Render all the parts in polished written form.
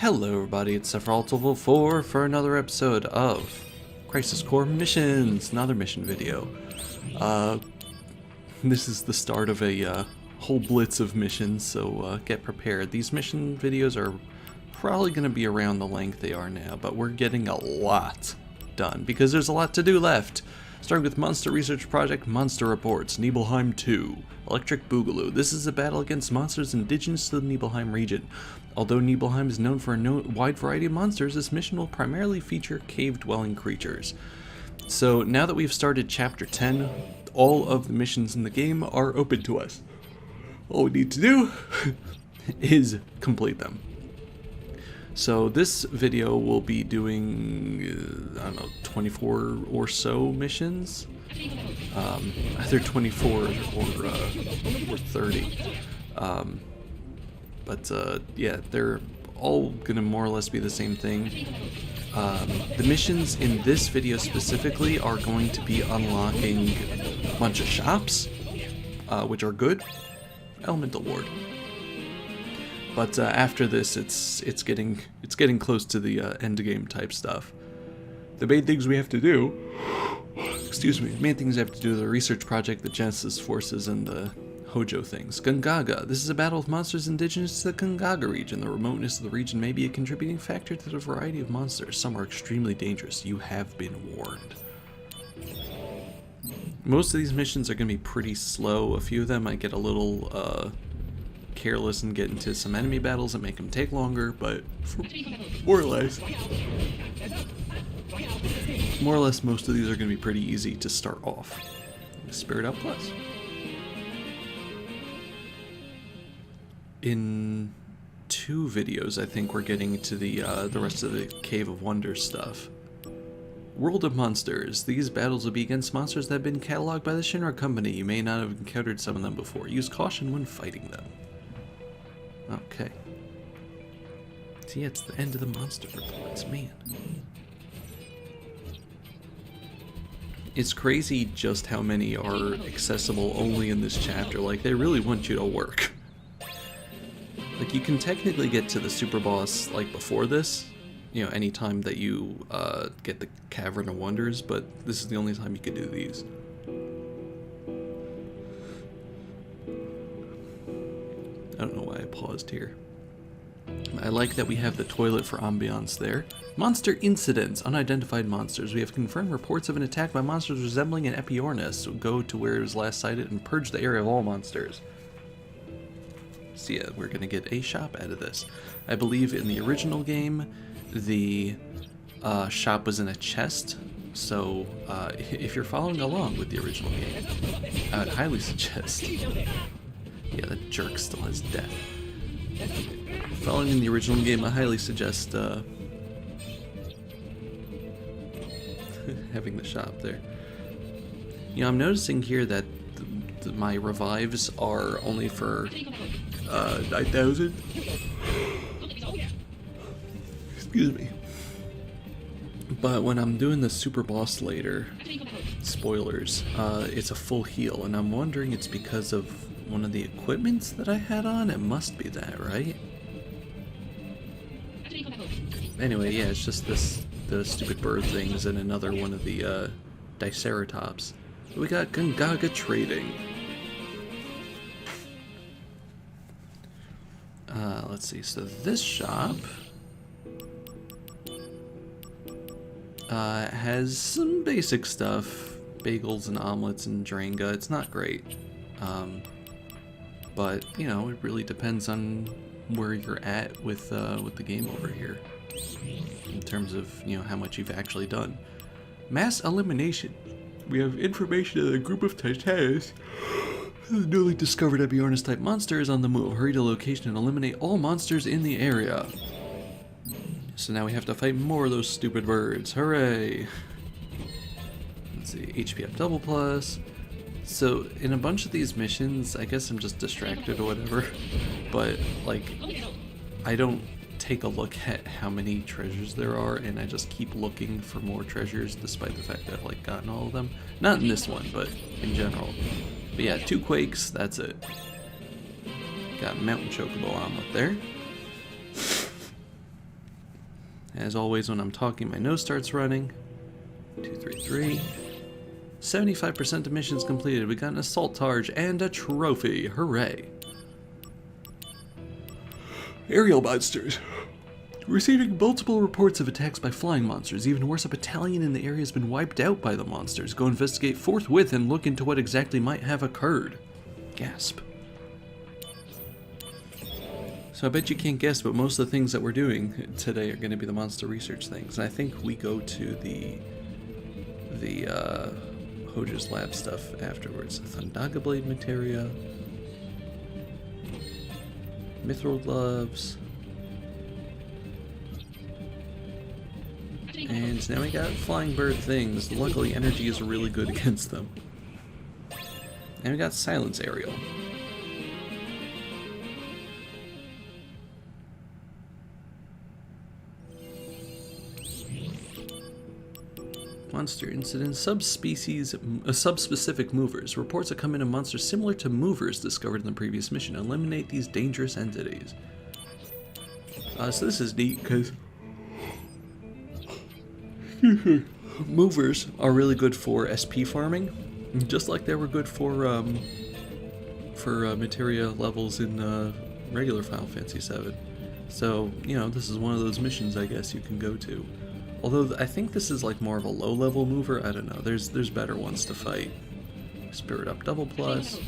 Hello everybody, it's FF7 for another episode of Crisis Core Missions, another mission video. This is the start of a whole blitz of missions, so get prepared. These mission videos are probably going to be around the length they are now, but we're getting a lot done because there's a lot to do left. Starting with Monster Research Project, Monster Reports, Nibelheim 2, Electric Boogaloo. This is a battle against monsters indigenous to the Nibelheim region. Although Nibelheim is known for a wide variety of monsters, this mission will primarily feature cave-dwelling creatures. So now that we've started Chapter 10, all of the missions in the game are open to us. All we need to do is complete them. So this video will be doing, I don't know, 24 or so missions, either 24 or 30. Yeah, they're all gonna more or less be the same thing. The missions in this video specifically are going to be unlocking a bunch of shops, which are good. Elemental Ward. But after this, it's getting close to the endgame type stuff. The main things we have to do, main things we have to do: the research project, the Genesis forces, and the Hojo things. Gongaga. This is a battle with monsters indigenous to the Gongaga region. The remoteness of the region may be a contributing factor to the variety of monsters. Some are extremely dangerous. You have been warned. Most of these missions are going to be pretty slow. A few of them might get a little careless and get into some enemy battles that make them take longer, but more or less most of these are going to be pretty easy to start off. Spirit Up Plus. In 2 videos, I think we're getting to the rest of the Cave of Wonders stuff. World of Monsters. These battles will be against monsters that have been cataloged by the Shinra Company. You may not have encountered some of them before. Use caution when fighting them. Okay. See, it's the end of the monster reports, man. It's crazy just how many are accessible only in this chapter. Like, they really want you to work. Like, you can technically get to the super boss, like, before this, you know, anytime that you get the Cavern of Wonders, but this is the only time you can do these. I don't know why I paused here. I like that we have the toilet for ambiance there. Monster Incidents. Unidentified Monsters. We have confirmed reports of an attack by monsters resembling an Epiornis. So go to where it was last sighted and purge the area of all monsters. So yeah, we're going to get a shop out of this. I believe in the original game, the shop was in a chest. So if you're following along with the original game, I would highly suggest... Yeah, that jerk still has death. Following in the original game, I highly suggest having the shop there. You know, I'm noticing here that my revives are only for 9,000. Excuse me. But when I'm doing the super boss later, spoilers, it's a full heal, and I'm wondering it's because of one of the equipments that I had on. It must be that, right? Anyway, yeah, it's just the stupid bird things and another one of the Diceratops. We got Gongaga trading. Let's see. So this shop has some basic stuff, bagels and omelets and Drango. It's not great. But, you know, it really depends on where you're at with the game over here, in terms of, you know, how much you've actually done. Mass Elimination. We have information that a group of Titans, the newly discovered Epiornis type monster, is on the move. Hurry to location and eliminate all monsters in the area. So now we have to fight more of those stupid birds. Hooray! Let's see, HP up double plus. So, in a bunch of these missions, I guess I'm just distracted or whatever, but, like, I don't take a look at how many treasures there are, and I just keep looking for more treasures, despite the fact that I've, like, gotten all of them. Not in this one, but in general. But yeah, 2 Quakes, that's it. Got Mountain Chocobo omelet there. As always, when I'm talking, my nose starts running. 233. 75% of missions completed. We got an assault targe and a trophy. Hooray. Aerial monsters. Receiving multiple reports of attacks by flying monsters. Even worse, a battalion in the area has been wiped out by the monsters. Go investigate forthwith and look into what exactly might have occurred. Gasp. So I bet you can't guess, but most of the things that we're doing today are going to be the monster research things. And I think we go to the Hojo's lab stuff afterwards. Thundaga blade materia, mithril gloves, and now we got flying bird things. Luckily, energy is really good against them. And we got silence aerial. Monster incident. Subspecific movers. Reports that come in of monsters similar to movers discovered in the previous mission. Eliminate these dangerous entities. So this is neat because movers are really good for SP farming, just like they were good for materia levels in regular Final Fantasy VII. So, you know, this is one of those missions I guess you can go to. Although I think this is like more of a low-level mover. I don't know. There's better ones to fight. Spirit Up Double Plus.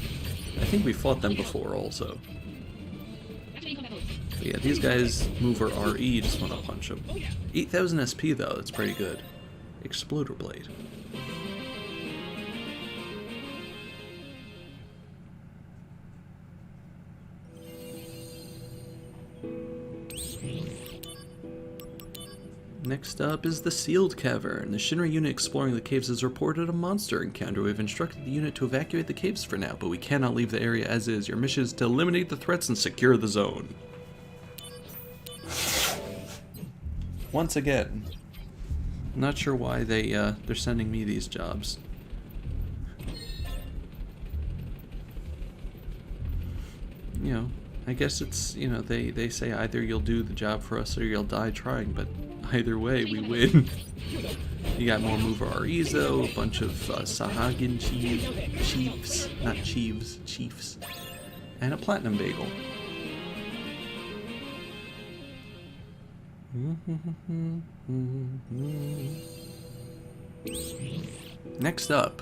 I think we fought them before also. But yeah, these guys move our RE. Just want to punch them. 8,000 SP though. That's pretty good. Exploder Blade. Next up is the Sealed Cavern. The Shinra unit exploring the caves has reported a monster encounter. We've instructed the unit to evacuate the caves for now, but we cannot leave the area as is. Your mission is to eliminate the threats and secure the zone. Once again, I'm not sure why they're sending me these jobs. You know, I guess it's, you know, they say either you'll do the job for us or you'll die trying, but either way, we win. You got more mover REs though, a bunch of Sahagin chiefs, not chiefs, chiefs, and a platinum bagel. Next up,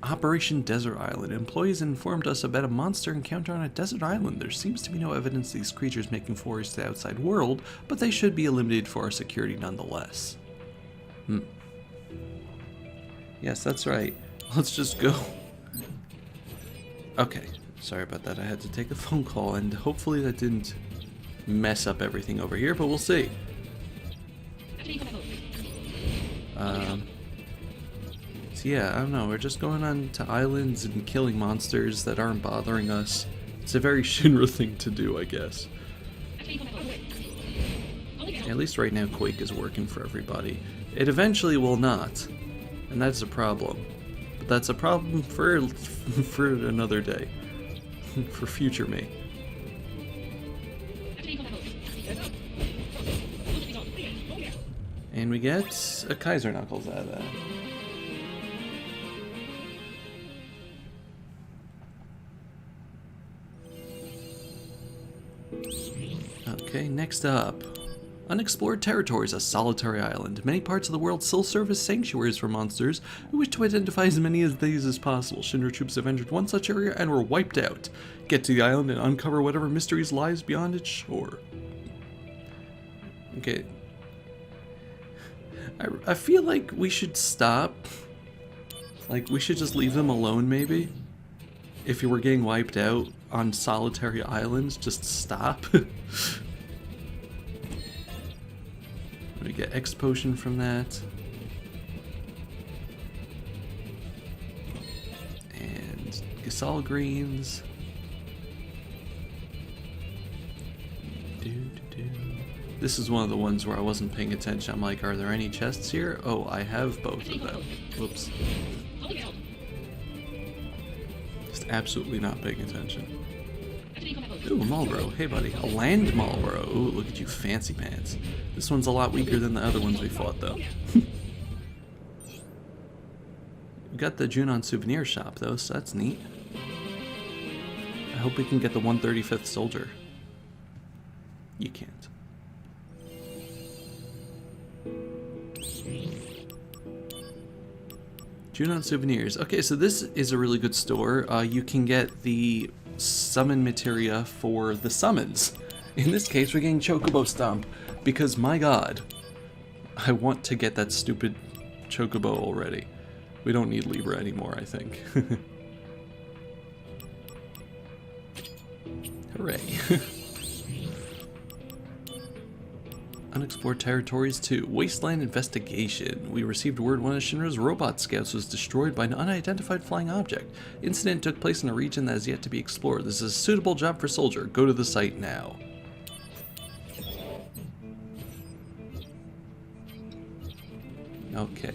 Operation Desert Island. Employees informed us about a monster encounter on a desert island. There seems to be no evidence of these creatures making forays to the outside world, but they should be eliminated for our security nonetheless. Yes, that's right. Let's just go. Okay, sorry about that. I had to take a phone call, and hopefully that didn't mess up everything over here, but we'll see. So yeah, I don't know, we're just going on to islands and killing monsters that aren't bothering us. It's a very Shinra thing to do, I guess. At least right now Quake is working for everybody. It eventually will not, and that's a problem. But that's a problem for another day. For future me. And we get a Kaiser Knuckles out of that. Okay, next up. Unexplored Territories, a solitary island. Many parts of the world still serve as sanctuaries for monsters. We wish to identify as many of these as possible. Shinra troops have entered one such area and were wiped out. Get to the island and uncover whatever mysteries lies beyond its shore. Okay. I feel like we should stop. Like, we should just leave them alone, maybe? If you were getting wiped out on solitary islands, just stop. We get X potion from that. And Gasol greens. This is one of the ones where I wasn't paying attention. I'm like, are there any chests here? Oh, I have both of them. Whoops. Just absolutely not paying attention. Ooh, Marlboro. Hey, buddy. A land Marlboro. Ooh, look at you, fancy pants. This one's a lot weaker than the other ones we fought, though. We got the Junon souvenir shop, though, so that's neat. I hope we can get the 135th soldier. You can't. Junon souvenirs. Okay, so this is a really good store. You can get the summon materia for the summons. In this case, we're getting Chocobo Stomp, because my god, I want to get that stupid Chocobo already. We don't need Libra anymore, I think. Hooray. Unexplored Territories 2. Wasteland Investigation. We received word one of Shinra's robot scouts was destroyed by an unidentified flying object. Incident took place in a region that has yet to be explored. This is a suitable job for Soldier. Go to the site now. Okay.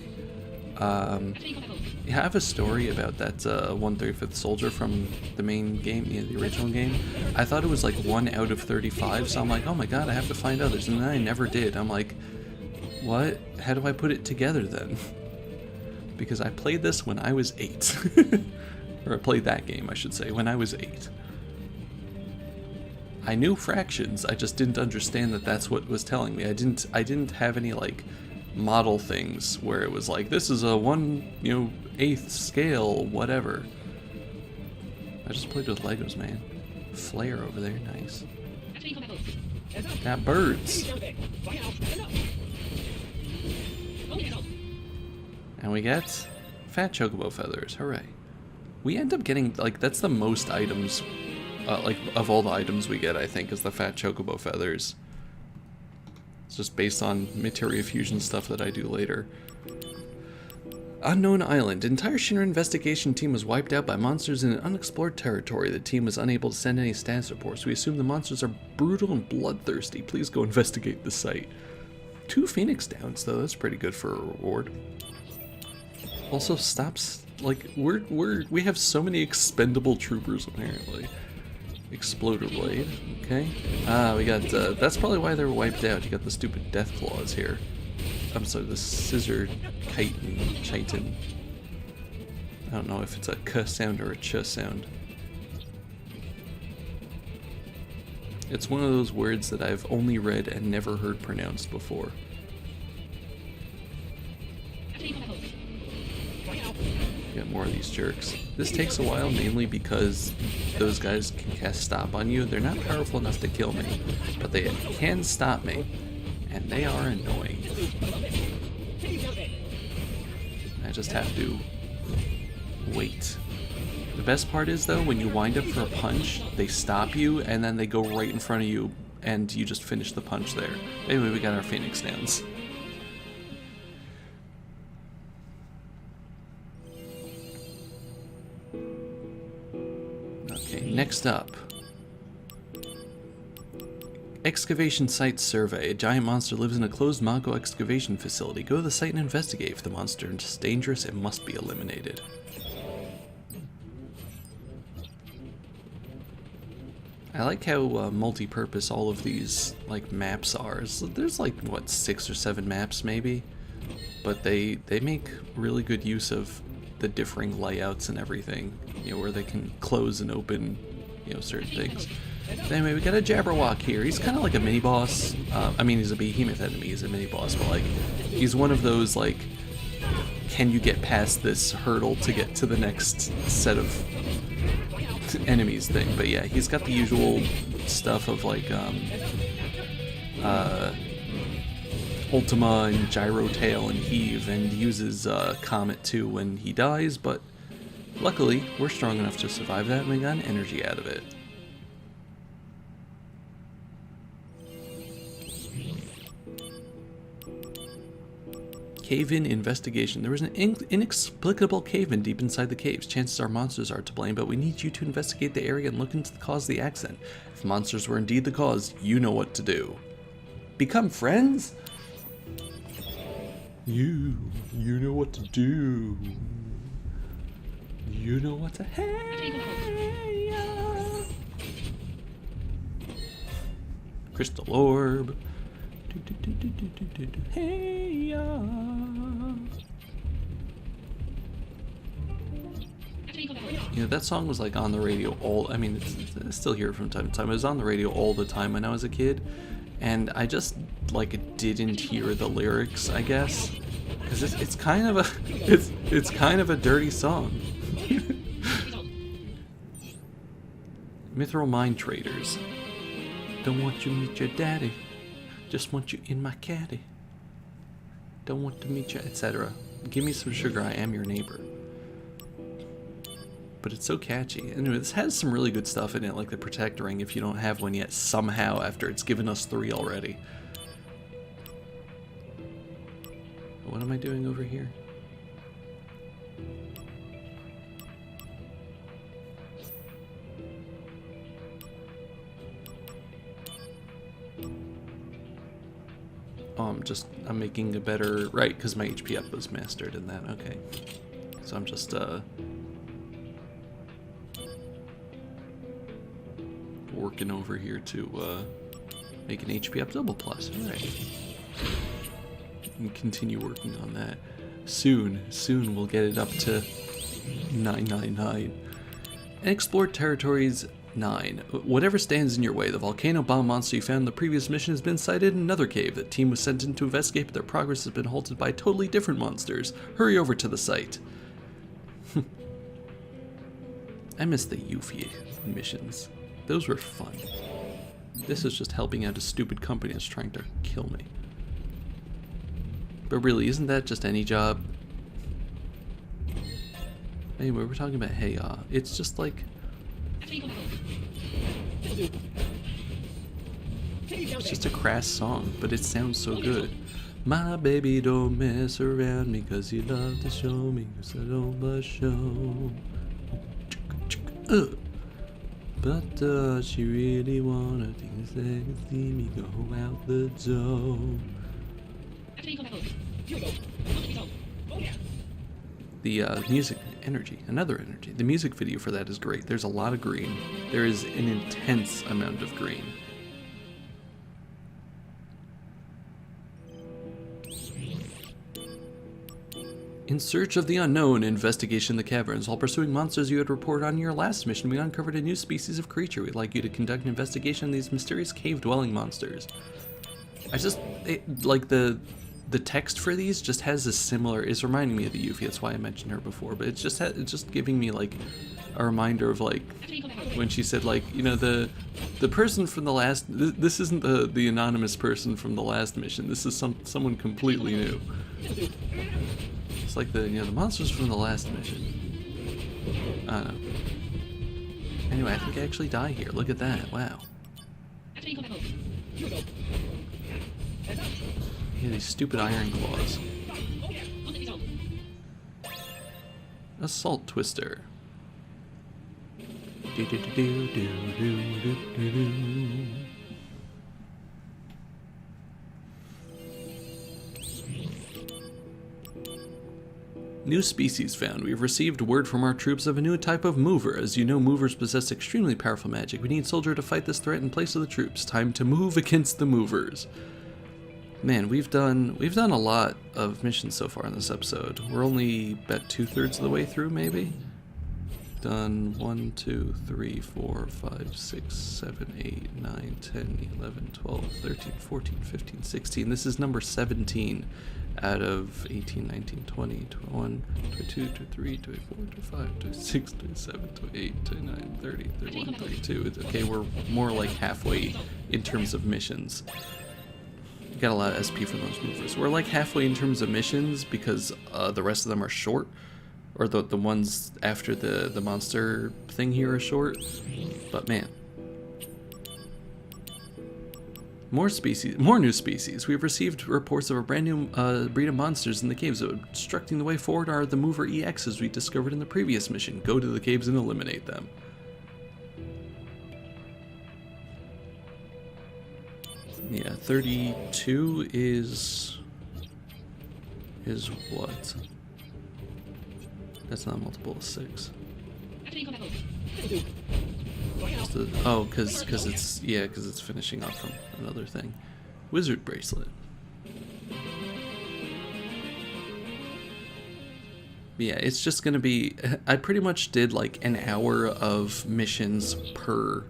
Yeah, I have a story about that 135th soldier from the main game, the original game. I thought it was like 1 out of 35, so I'm like, oh my god, I have to find others, and then I never did. I'm like, what? How do I put it together then? Because I played this when I was 8. Or I played that game, I should say, when I was 8. I knew fractions, I just didn't understand that that's what was telling me. I didn't have any, like, model things where it was like, this is a 1/8 scale, whatever. I just played with Legos, man. Flare over there, nice. Got birds. And we get fat chocobo feathers, hooray. We end up getting, like, that's the most items, like, of all the items we get, I think, is the fat chocobo feathers. It's just based on materia fusion stuff that I do later. Unknown Island. Entire Shinra investigation team was wiped out by monsters in an unexplored territory. The team was unable to send any status reports. We assume the monsters are brutal and bloodthirsty. Please go investigate the site. 2 Phoenix Downs, though. That's pretty good for a reward. Also, stops. Like, we have so many expendable troopers, apparently. Exploder Blade, okay. We got, that's probably why they were wiped out. You got the stupid death claws here. I'm sorry, the scissor chitin. I don't know if it's a k sound or a ch sound. It's one of those words that I've only read and never heard pronounced before. Get more of these jerks. This takes a while, mainly because those guys can cast stop on you. They're not powerful enough to kill me, but they can stop me, and they are annoying. I just have to wait. The best part is, though, when you wind up for a punch, they stop you, and then they go right in front of you, and you just finish the punch there. Anyway, we got our Phoenix Downs. Next up, Excavation Site Survey. A giant monster lives in a closed Mako excavation facility. Go to the site and investigate. If the monster is dangerous, it must be eliminated. I like how multi-purpose all of these like maps are. So there's like, what, 6 or 7 maps maybe? But they make really good use of the differing layouts and everything, where they can close and open, certain things. But anyway, we got a Jabberwock here. He's kind of like a mini-boss. I mean, he's a behemoth enemy, he's a mini-boss, but like, he's one of those, like, can you get past this hurdle to get to the next set of enemies thing. But yeah, he's got the usual stuff of like, Ultima and Gyro Tail and Heave, and uses Comet too when he dies, but luckily we're strong enough to survive that and we got an energy out of it. Cave-in investigation. There was an inexplicable cave-in deep inside the caves. Chances are monsters are to blame, but we need you to investigate the area and look into the cause of the accident. If monsters were indeed the cause, you know what to do. Become friends? You know what to do. You know what to hey. Crystal orb. Hey, ya. You know, that song was like on the radio I mean, I still hear it from time to time. It was on the radio all the time when I was a kid, and I just like didn't hear the lyrics, I guess, because it's kind of a it's kind of a dirty song. Mithril Mind Traders. Don't want you to meet your daddy, just want you in my caddy. Don't want to meet you, etc. Give me some sugar, I am your neighbor. But it's so catchy. Anyway, this has some really good stuff in it, like the Protect Ring, if you don't have one yet, somehow, after it's given us 3 already. What am I doing over here? Oh, I'm making a better, right, because my HP up was mastered in that, okay. So I'm just, working over here to, make an HP up double plus, alright. And continue working on that. Soon we'll get it up to 999. Unexplored Territories 9. Whatever stands in your way, the volcano bomb monster you found in the previous mission has been sighted in another cave. The team was sent in to investigate, but their progress has been halted by totally different monsters. Hurry over to the site. I miss the Yuffie missions. Those were fun. This is just helping out a stupid company that's trying to kill me. But really, isn't that just any job? Anyway, we're talking about hey, it's just like... It's just a crass song, but it sounds so good. My baby don't mess around me cause you love to show me cause I don't must show. But does she really wanna things that can see me go out the door? The music, another energy. The music video for that is great. There's a lot of green. There is an intense amount of green. In search of the unknown, investigation in the caverns. While pursuing monsters you had reported on your last mission, we uncovered a new species of creature. We'd like you to conduct an investigation on these mysterious cave-dwelling monsters. Like the text for these just has a similar. It's reminding me of the Yuffie. That's why I mentioned her before. But it's just giving me like a reminder of like when she said like, you know, the person from the last. This isn't the anonymous person from the last mission. This is someone completely new. It's like the monsters from the last mission. I don't know. Anyway, I think I actually die here. Look at that. Wow. Yeah, these stupid iron claws. Assault Twister. New species found. We have received word from our troops of a new type of mover. As you know, movers possess extremely powerful magic. We need soldier to fight this threat in place of the troops. Time to move against the movers. Man, we've done a lot of missions so far in this episode. We're only about 2/3 of the way through, maybe. Done 1, 2, 3, 4, 5, 6, 7, 8, 9, 10, 11, 12, 13, 14, 15, 16. This is number 17 out of 18, 19, 20, 21, 22, 23, 24, 25, 26, 27, 28, 29, 30, 31, 32. Okay, we're more like halfway in terms of missions. Got a lot of SP from those movers. We're like halfway in terms of missions because the rest of them are short. Or the ones after the monster thing here are short. But man. More new species. We've received reports of a brand new breed of monsters in the caves. Obstructing the way forward are the mover EXs we discovered in the previous mission. Go to the caves and eliminate them. Yeah, 32 is what? That's not a multiple of 6. Oh, because it's finishing off from another thing. Wizard bracelet. Yeah, it's just gonna be. I pretty much did like an hour of missions per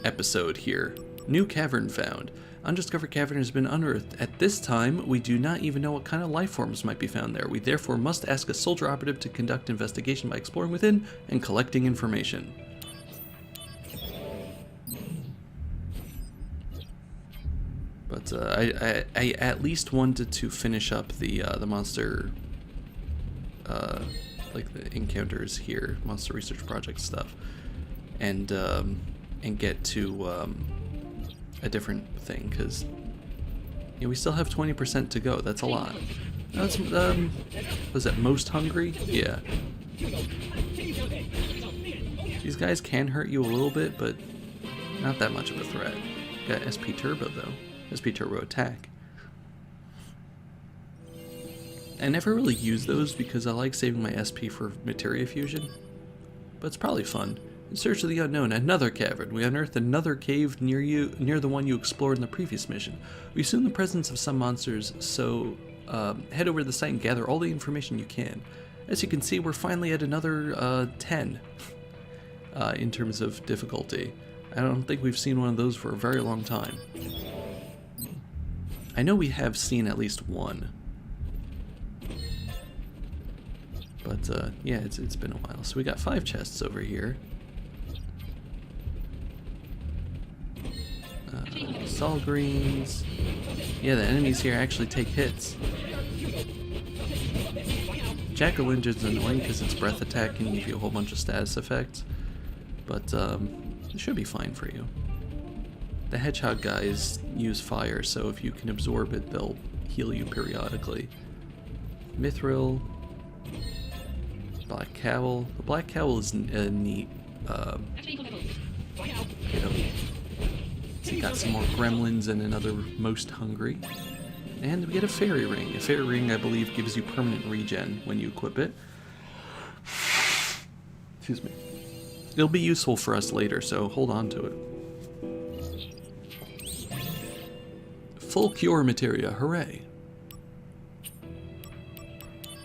episode here. New cavern found. Undiscovered cavern has been unearthed. At this time, we do not even know what kind of life forms might be found there. We therefore must ask a soldier operative to conduct investigation by exploring within and collecting information. But I at least wanted to finish up the monster, like the encounters here, monster research project stuff, and get to a different thing, because we still have 20% to go. That's a lot. That's was that most hungry? Yeah. These guys can hurt you a little bit, but not that much of a threat. Got SP Turbo though. SP Turbo attack. I never really use those because I like saving my SP for materia fusion, but it's probably fun. In search of the unknown, another cavern. We unearthed another cave near the one you explored in the previous mission. We assume the presence of some monsters, so head over to the site and gather all the information you can. As you can see, we're finally at another 10 in terms of difficulty. I don't think we've seen one of those for a very long time. I know we have seen at least one. But yeah, it's been a while. So we got 5 chests over here. Sol greens. Yeah, the enemies here actually take hits. Jack-o'-lantern's annoying because its breath attack can give you a whole bunch of status effects, but it should be fine for you. The hedgehog guys use fire, so if you can absorb it, they'll heal you periodically. Mithril. Black Cowl. The Black Cowl is a neat, so you got some more gremlins and another most hungry. And we get a fairy ring. A fairy ring, I believe, gives you permanent regen when you equip it. Excuse me. It'll be useful for us later, so hold on to it. Full cure materia, hooray.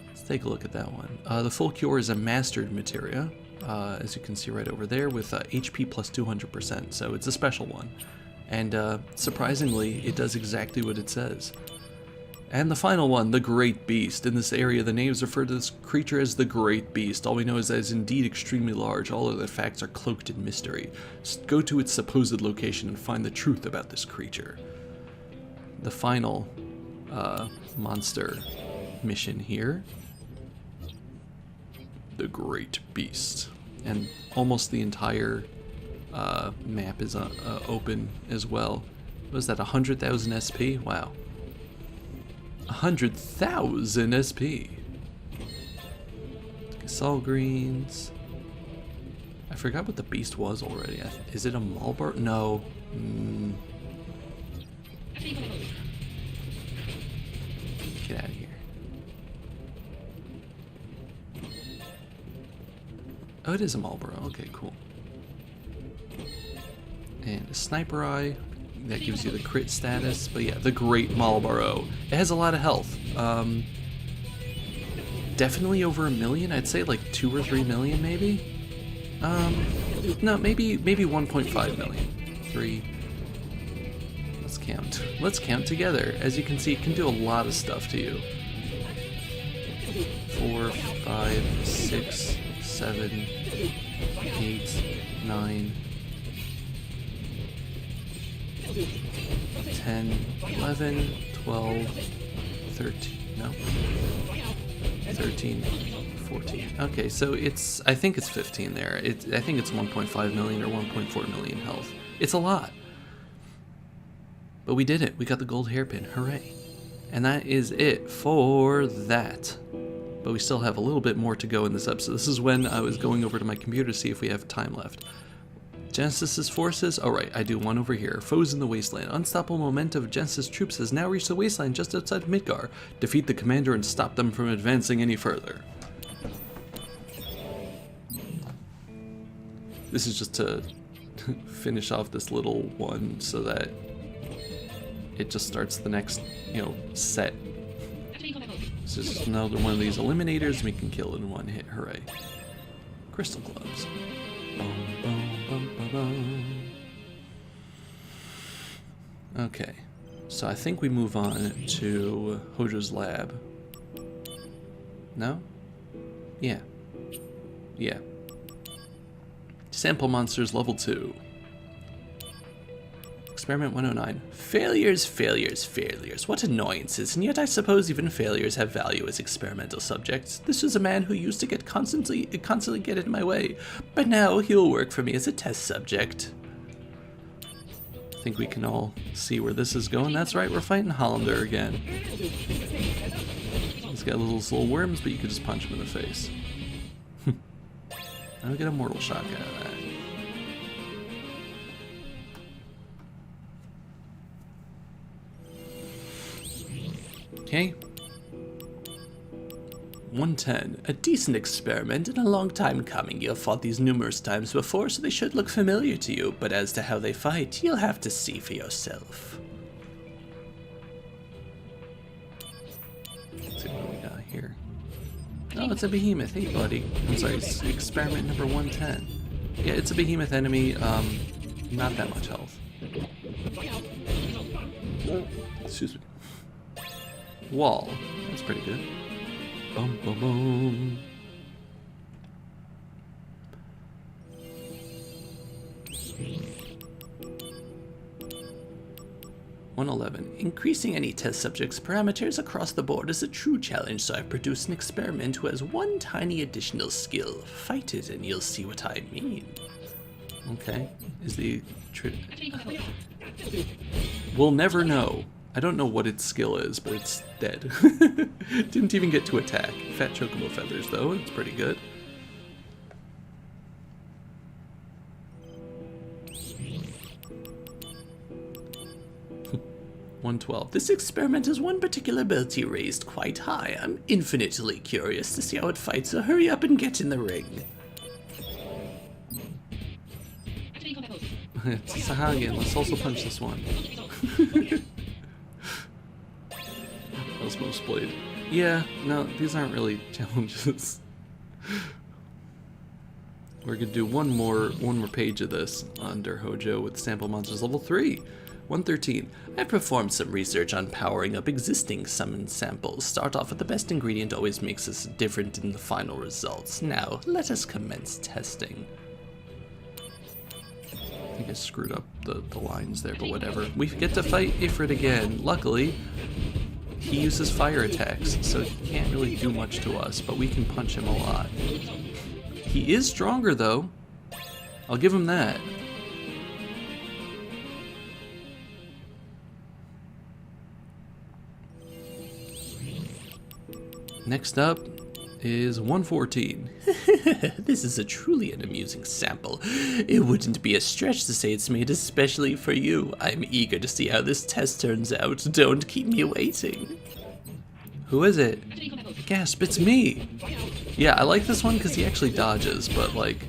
Let's take a look at that one. The full cure is a mastered materia, as you can see right over there, with HP plus 200%, so it's a special one. And surprisingly, it does exactly what it says. And the final one, the Great Beast. In this area, the natives refer to this creature as the Great Beast. All we know is that it's indeed extremely large. All other facts are cloaked in mystery. Go to its supposed location and find the truth about this creature. The final monster mission here. The Great Beast. And almost the entire map is open as well. What was that, 100,000 SP? Wow. 100,000 SP. Sol greens. I forgot what the beast was already. Is it a Malbar? No. Get out of here. Oh, it is a Marlboro. Okay, cool. And a sniper eye. That gives you the crit status. But yeah, the Great Marlboro. It has a lot of health. Definitely over 1 million. I'd say like 2 or 3 million maybe. No, maybe 1.5 million. 3. Let's count. Let's count together. As you can see, it can do a lot of stuff to you. 4, 5, 6, 7, 8, 9, 10, 11, 12, 13, no, 13, 14. Okay, so it's, I think it's 15 there. I think it's 1.5 million or 1.4 million health. It's a lot. But we did it. We got the gold hairpin. Hooray. And that is it for that. But we still have a little bit more to go in this episode. This is when I was going over to my computer to see if we have time left. Genesis's forces? Alright, I do one over here. Foes in the Wasteland. Unstoppable momentum of Genesis troops has now reached the Wasteland just outside Midgar. Defeat the commander and stop them from advancing any further. This is just to finish off this little one so that it just starts the next, you know, set. This is just another one of these eliminators we can kill in one hit. Hooray. Crystal gloves. Boom, boom, boom, boom, boom. Okay, so I think we move on to Hojo's lab. No? Yeah. Yeah. Sample monsters level 2. Experiment 109. Failures, failures, failures. What annoyances, and yet I suppose even failures have value as experimental subjects. This was a man who used to constantly get in my way, but now he'll work for me as a test subject. I think we can all see where this is going. That's right, we're fighting Hollander again. He's got little worms, but you can just punch him in the face. I'll get a mortal shock out of that. Okay. 110. A decent experiment and a long time coming. You have fought these numerous times before, so they should look familiar to you, but as to how they fight, you'll have to see for yourself. Let's see what we got here. Oh, it's a behemoth. Hey, buddy. I'm sorry, it's experiment number 110. Yeah, it's a behemoth enemy. Not that much health. Excuse me. Wall. That's pretty good. Boom, boom, boom. Increasing any test subject's parameters across the board is a true challenge, so I've produced an experiment who has one tiny additional skill. Fight it and you'll see what I mean. Okay. Is the... We'll never know. I don't know what its skill is, but it's dead. Didn't even get to attack. Fat chocobo feathers, though. It's pretty good. $112. This experiment has one particular ability raised quite high. I'm infinitely curious to see how it fights, so hurry up and get in the ring. It's Sahagan. Let's also punch this one. Osmos Blade. Yeah, no, these aren't really challenges. We're gonna do one more page of this under Hojo with sample monsters level 3. 113. I performed some research on powering up existing summon samples. Start off with the best ingredient always makes us different in the final results. Now, let us commence testing. I think I screwed up the lines there, but whatever. We get to fight Ifrit again. Luckily, he uses fire attacks, so he can't really do much to us, but we can punch him a lot. He is stronger, though. I'll give him that. Next up is 114. This is truly an amusing sample. It wouldn't be a stretch to say it's made especially for you. I'm eager to see how this test turns out. Don't keep me waiting. Who is it? Gasp, it's me! Yeah, I like this one because he actually dodges, but, like,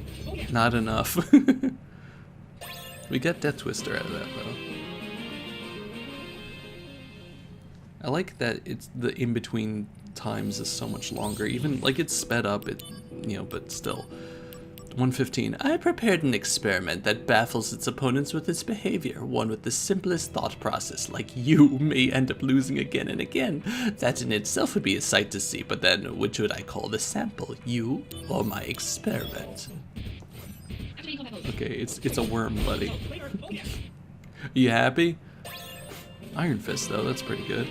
not enough. We got Death Twister out of that, though. I like that it's the in-between times is so much longer. Even, like, it's sped up, but still. 115. I prepared an experiment that baffles its opponents with its behavior. One with the simplest thought process, like you, may end up losing again and again. That in itself would be a sight to see, but then which would I call the sample? You or my experiment? Okay, it's a worm, buddy. You happy? Iron Fist, though, that's pretty good.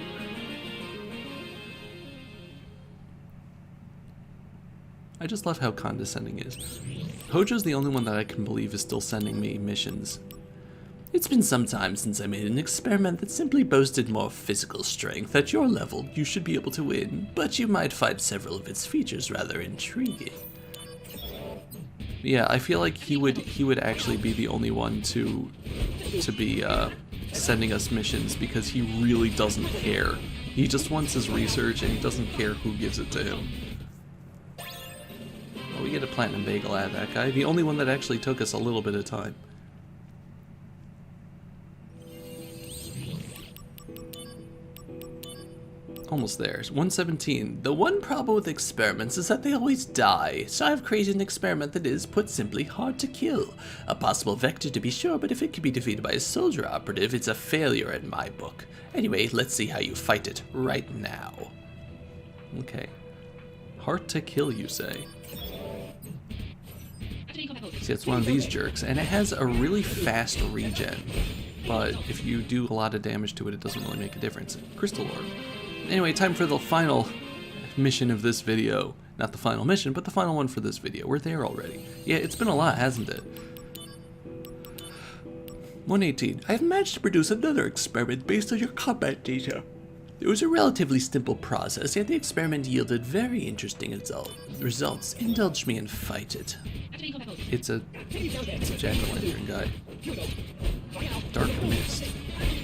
I just love how condescending he is. Hojo's the only one that I can believe is still sending me missions. It's been some time since I made an experiment that simply boasted more physical strength. At your level, you should be able to win, but you might find several of its features rather intriguing. Yeah, I feel like he would actually be the only one to be sending us missions because he really doesn't care. He just wants his research and he doesn't care who gives it to him. Oh, we get a platinum bagel out of that guy. The only one that actually took us a little bit of time. Almost there. 117. The one problem with experiments is that they always die, so I've created an experiment that is, put simply, hard to kill. A possible vector to be sure, but if it can be defeated by a soldier operative, it's a failure in my book. Anyway, let's see how you fight it right now. Okay. Hard to kill, you say? See, it's one of these jerks, and it has a really fast regen. But if you do a lot of damage to it, it doesn't really make a difference. Crystal Orb. Anyway, time for the final mission of this video. Not the final mission, but the final one for this video. We're there already. Yeah, it's been a lot, hasn't it? 118. I have managed to produce another experiment based on your combat data. It was a relatively simple process, yet the experiment yielded very interesting results. Indulge me and fight it. It's a jack-o'-lantern guy. Dark Mist.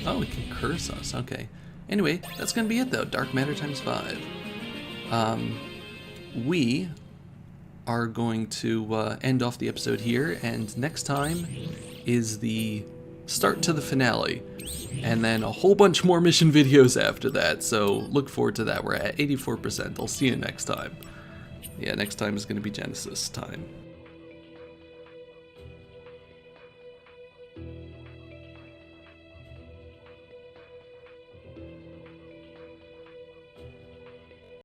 Oh, it can curse us. Okay. Anyway, that's gonna be it though. Dark matter times 5. We are going to end off the episode here, and next time is the start to the finale, and then a whole bunch more mission videos after that, so look forward to that. We're at 84%. I'll see you next time. Yeah, next time is going to be Genesis time.